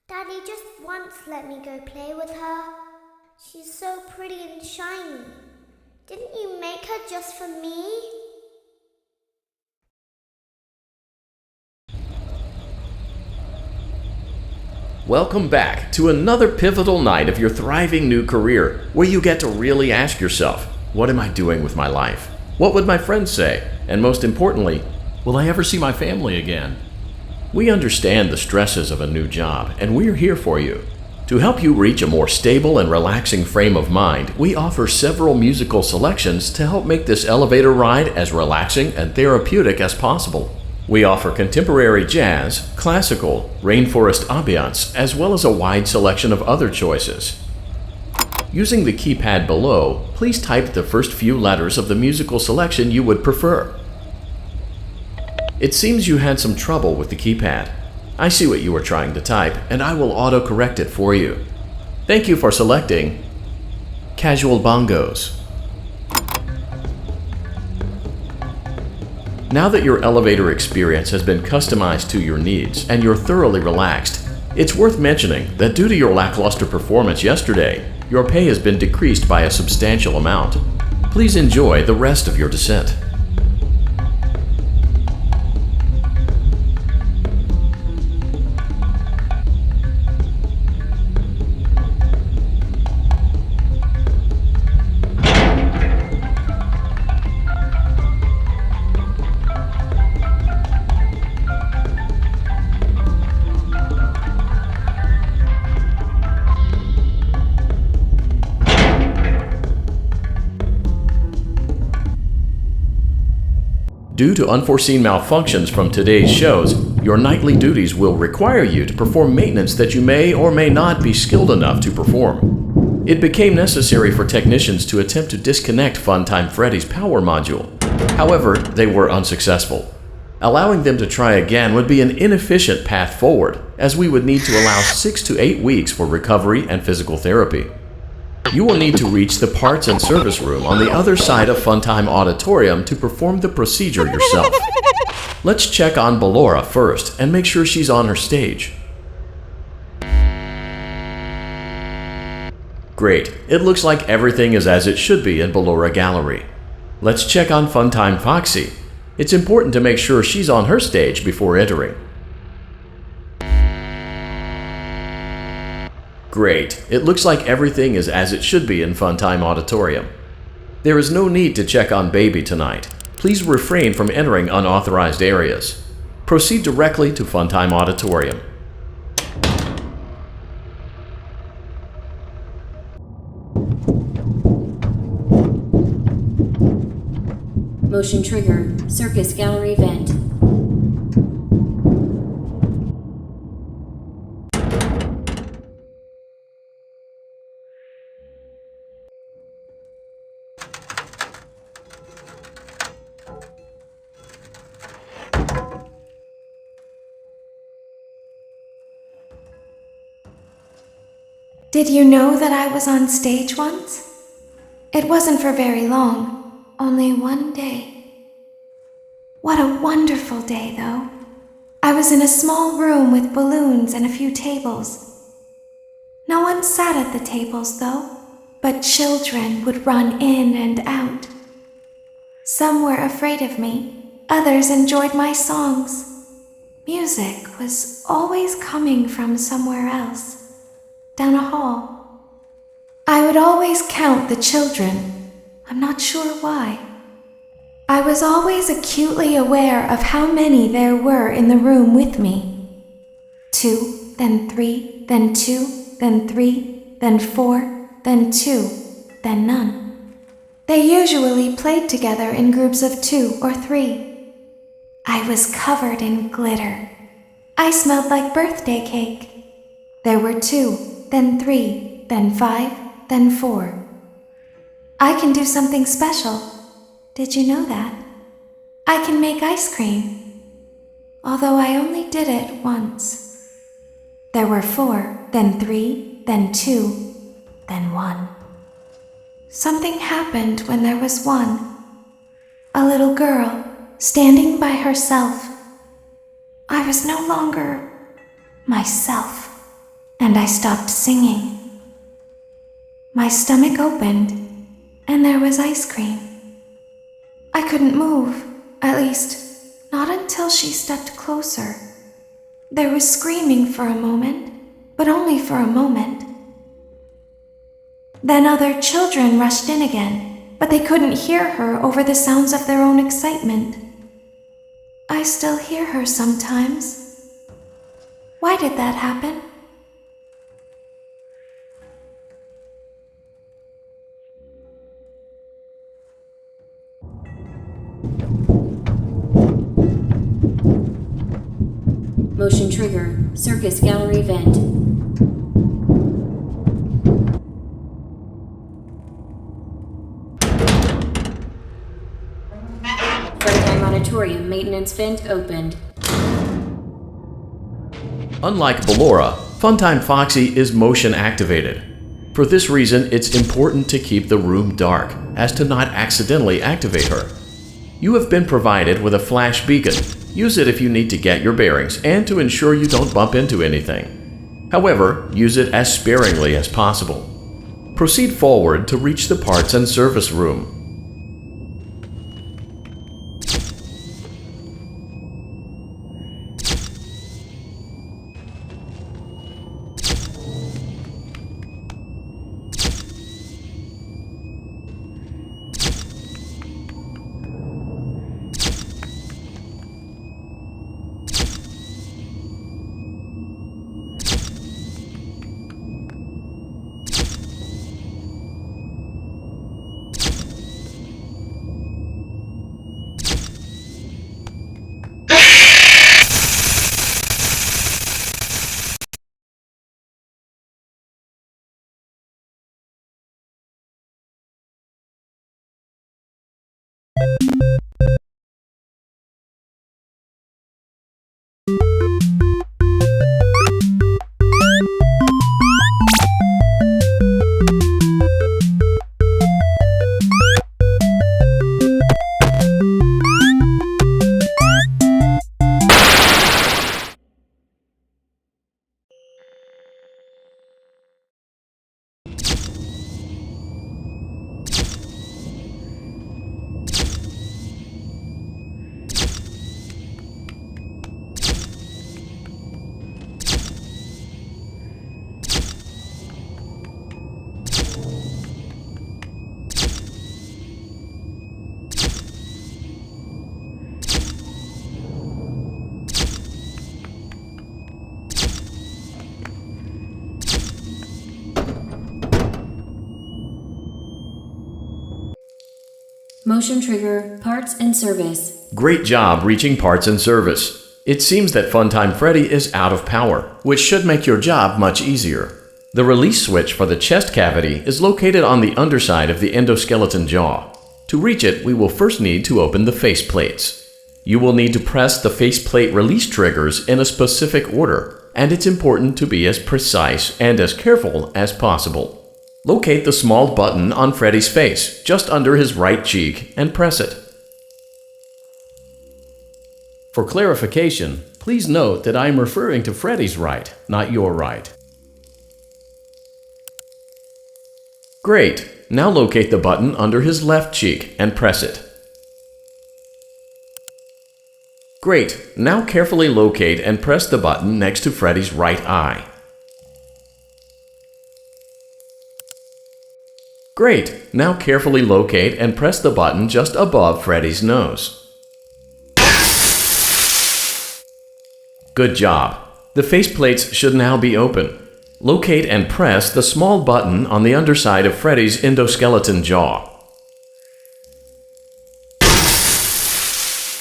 Daddy just once let me go play with her. She's so pretty and shiny. Didn't you make her just for me? Welcome back to another pivotal night of your thriving new career, where you get to really ask yourself, what am I doing with my life? What would my friends say? And most importantly, will I ever see my family again? We understand the stresses of a new job, and we're here for you. To help you reach a more stable and relaxing frame of mind, we offer several musical selections to help make this elevator ride as relaxing and therapeutic as possible. We offer contemporary jazz, classical, rainforest ambiance, as well as a wide selection of other choices. Using the keypad below, please type the first few letters of the musical selection you would prefer. It seems you had some trouble with the keypad. I see what you were trying to type, and I will auto-correct it for you. Thank you for selecting Casual Bongos. Now that your elevator experience has been customized to your needs and you're thoroughly relaxed, it's worth mentioning that due to your lackluster performance yesterday, your pay has been decreased by a substantial amount. Please enjoy the rest of your descent. Due to unforeseen malfunctions from today's shows, your nightly duties will require you to perform maintenance that you may or may not be skilled enough to perform. It became necessary for technicians to attempt to disconnect Funtime Freddy's power module. However, they were unsuccessful. Allowing them to try again would be an inefficient path forward, as we would need to allow 6 to 8 weeks for recovery and physical therapy. You will need to reach the parts and service room on the other side of Funtime Auditorium to perform the procedure yourself. Let's check on Ballora first and make sure she's on her stage. Great, it looks like everything is as it should be in Ballora Gallery. Let's check on Funtime Foxy. It's important to make sure she's on her stage before entering. Great. It looks like everything is as it should be in Funtime Auditorium. There is no need to check on Baby tonight. Please refrain from entering unauthorized areas. Proceed directly to Funtime Auditorium. Motion trigger. Circus gallery vent. Did you know that I was on stage once? It wasn't for very long, only one day. What a wonderful day, though. I was in a small room with balloons and a few tables. No one sat at the tables, though, but children would run in and out. Some were afraid of me, others enjoyed my songs. Music was always coming from somewhere else. Down a hall. I would always count the children. I'm not sure why. I was always acutely aware of how many there were in the room with me. 2, then 3, then 2, then 3, then 4, then 2, then none. They usually played together in groups of 2 or 3. I was covered in glitter. I smelled like birthday cake. There were 2. Then 3, then 5, then 4. I can do something special. Did you know that? I can make ice cream. Although I only did it once. There were 4, then 3, then 2, then 1. Something happened when there was 1. A little girl, standing by herself. I was no longer myself. and I stopped singing. My stomach opened, and there was ice cream. I couldn't move, at least, not until she stepped closer. There was screaming for a moment, but only for a moment. Then other children rushed in again, but they couldn't hear her over the sounds of their own excitement. I still hear her sometimes. Why did that happen? Motion trigger. Circus gallery vent. Funtime auditorium maintenance vent opened. Unlike Ballora, Funtime Foxy is motion activated. For this reason, it's important to keep the room dark, as to not accidentally activate her. You have been provided with a flash beacon. Use it if you need to get your bearings and to ensure you don't bump into anything. However, use it as sparingly as possible. Proceed forward to reach the parts and service room. Motion trigger. Parts and service. Great job reaching parts and service. It seems that Funtime Freddy is out of power, which should make your job much easier. The release switch for the chest cavity is located on the underside of the endoskeleton jaw. To reach it, we will first need to open the face plates. You will need to press the faceplate release triggers in a specific order, and it's important to be as precise and as careful as possible. Locate the small button on Freddy's face, just under his right cheek, and press it. For clarification, please note that I am referring to Freddy's right, not your right. Great! Now locate the button under his left cheek and press it. Great! Now carefully locate and press the button next to Freddy's right eye. Great! Now carefully locate and press the button just above Freddy's nose. Good job! The faceplates should now be open. Locate and press the small button on the underside of Freddy's endoskeleton jaw.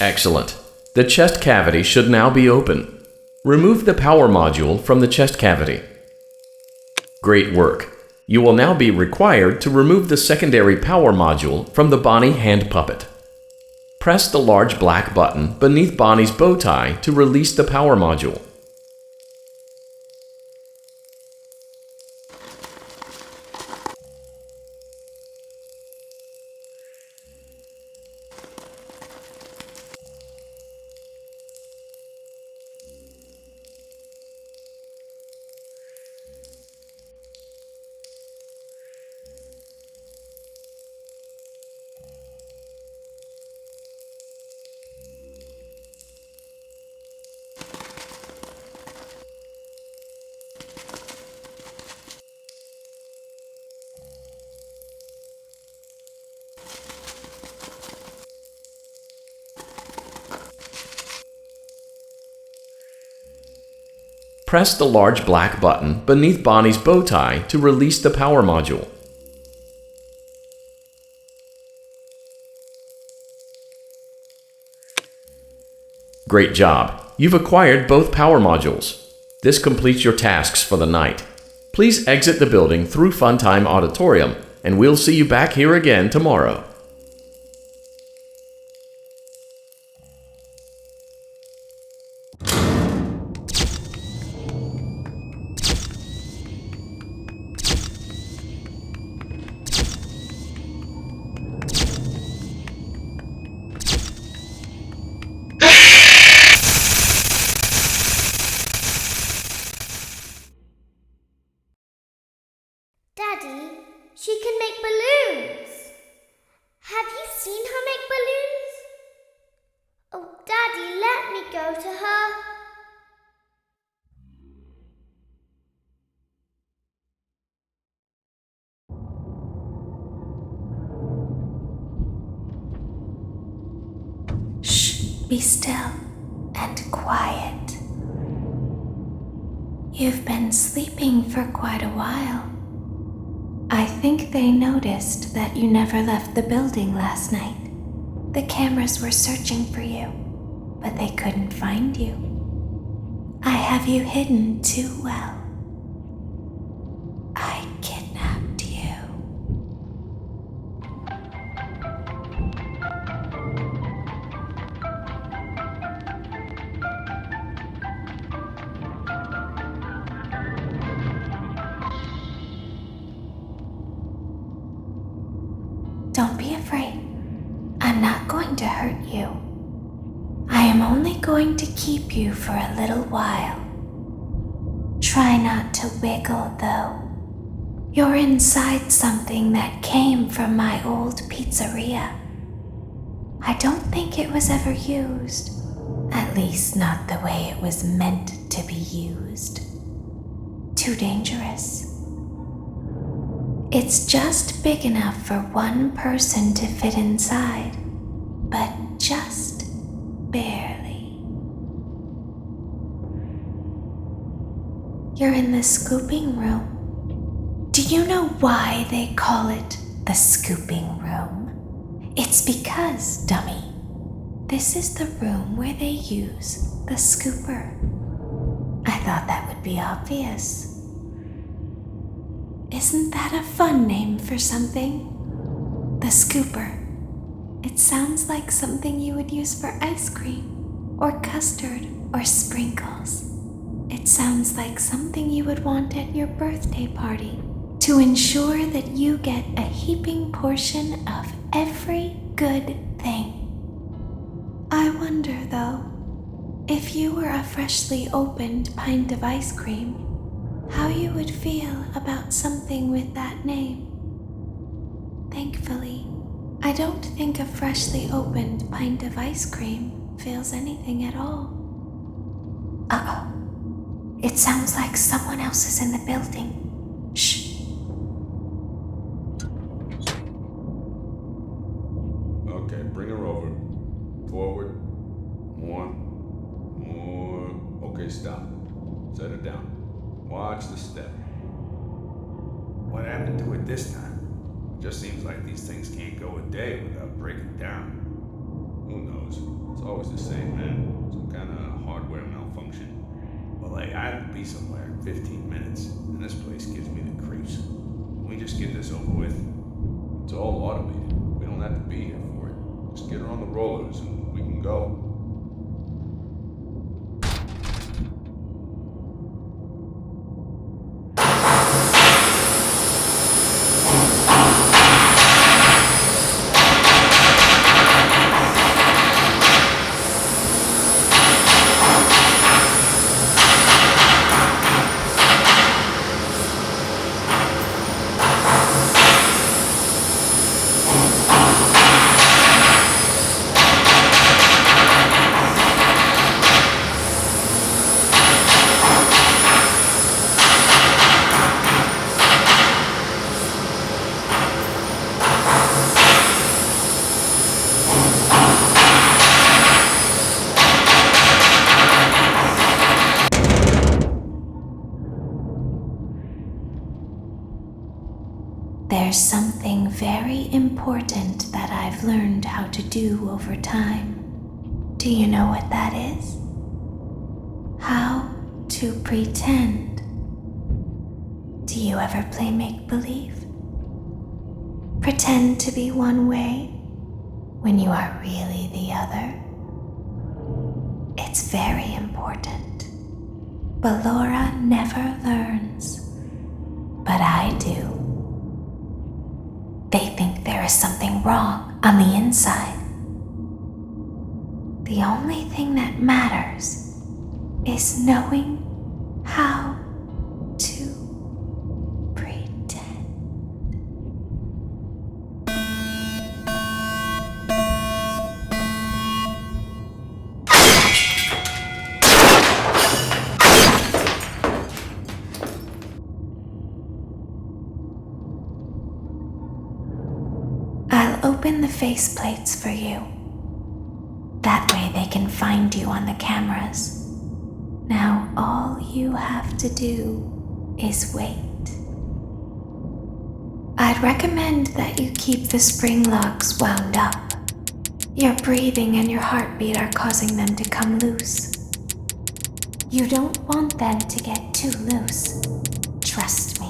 Excellent! The chest cavity should now be open. Remove the power module from the chest cavity. Great work! You will now be required to remove the secondary power module from the Bonnie hand puppet. Press the large black button beneath Bonnie's bow tie to release the power module. Press the large black button beneath Bonnie's bow tie to release the power module. Great job! You've acquired both power modules. This completes your tasks for the night. Please exit the building through Funtime Auditorium, and we'll see you back here again tomorrow. Daddy, she can make balloons. Have you seen her make balloons? Oh, Daddy, let me go to her. Shh, be still and quiet. You've been sleeping for quite a while. I think they noticed that you never left the building last night. The cameras were searching for you, but they couldn't find you. I have you hidden too well. I kidnapped you. Don't be afraid. I'm not going to hurt you. I am only going to keep you for a little while. Try not to wiggle, though. You're inside something that came from my old pizzeria. I don't think it was ever used. At least not the way it was meant to be used. Too dangerous. It's just big enough for one person to fit inside, but just barely. You're in the scooping room. Do you know why they call it the scooping room? It's because, dummy, this is the room where they use the scooper. I thought that would be obvious. Isn't that a fun name for something? The scooper. It sounds like something you would use for ice cream, or custard, or sprinkles. It sounds like something you would want at your birthday party to ensure that you get a heaping portion of every good thing. I wonder, though, if you were a freshly opened pint of ice cream, how you would feel about something with that name. Thankfully, I don't think a freshly opened pint of ice cream feels anything at all. Uh-oh. It sounds like someone else is in the building. Shh. Okay, bring her over. Forward. More. Okay, stop. Set her down. Watch the step. What happened to it this time? Just seems like these things can't go a day without breaking down. Who knows? It's always the same, man. Some kind of hardware malfunction. Well, hey, I have to be somewhere in 15 minutes, and this place gives me the creeps. Can we just get this over with? It's all automated. We don't have to be here for it. Just get her on the rollers and we can go. There's something very important that I've learned how to do over time. Do you know what that is? How to pretend. Do you ever play make-believe? Pretend to be one way when you are really the other? It's very important. But Laura never learns. But I do. They think there is something wrong on the inside. The only thing that matters is knowing how to pretend. I'll open the faceplates for you. That way they can find you on the cameras. Now all you have to do is wait. I'd recommend that you keep the spring locks wound up. Your breathing and your heartbeat are causing them to come loose. You don't want them to get too loose. Trust me.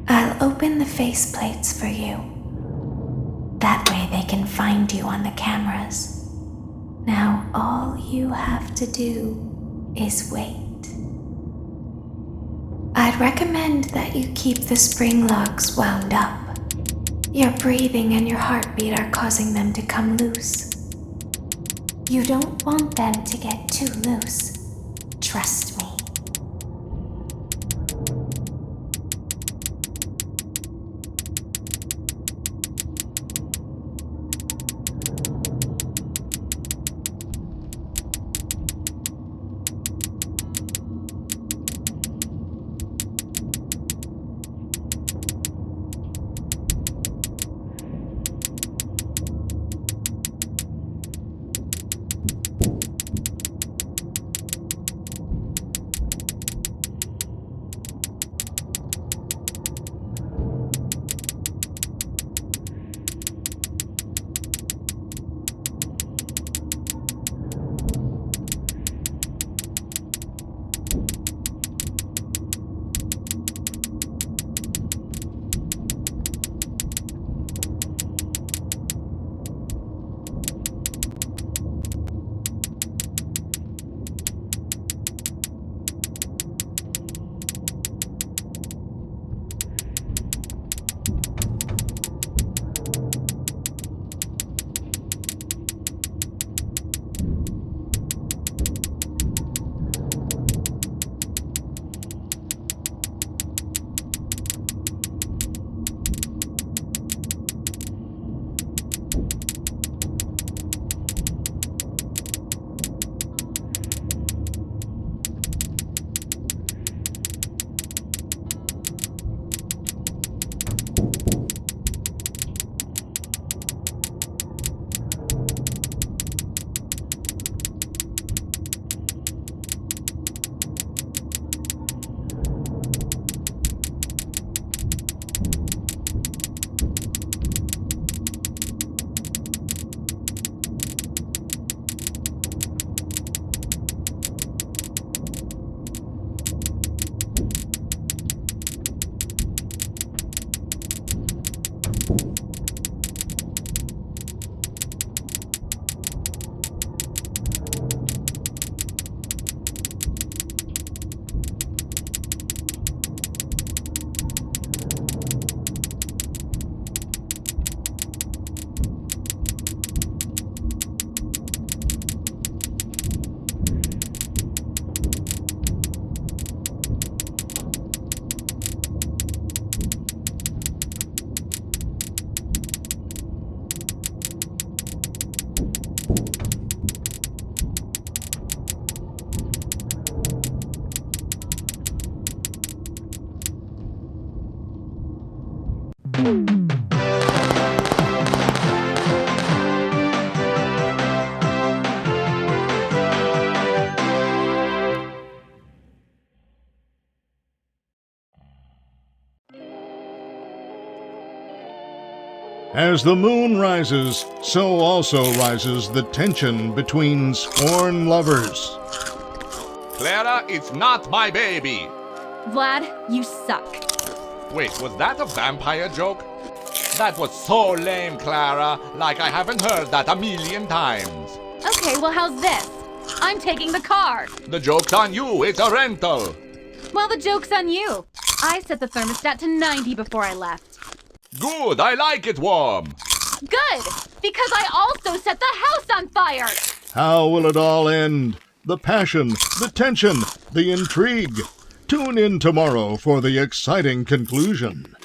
I'll open the faceplates for you. That way they can find you on the cameras. Now all you have to do is wait. I'd recommend that you keep the spring locks wound up. Your breathing and your heartbeat are causing them to come loose. You don't want them to get too loose. Trust me. As the moon rises, so also rises the tension between sworn lovers. Clara, it's not my baby. Vlad, you suck. Wait, was that a vampire joke? That was so lame, Clara. Like I haven't heard that a million times. Okay, well, how's this? I'm taking the car. The joke's on you. It's a rental. Well, the joke's on you. I set the thermostat to 90 before I left. Good. I like it warm. Good, because I also set the house on fire. How will it all end? The passion, the tension, the intrigue. Tune in tomorrow for the exciting conclusion.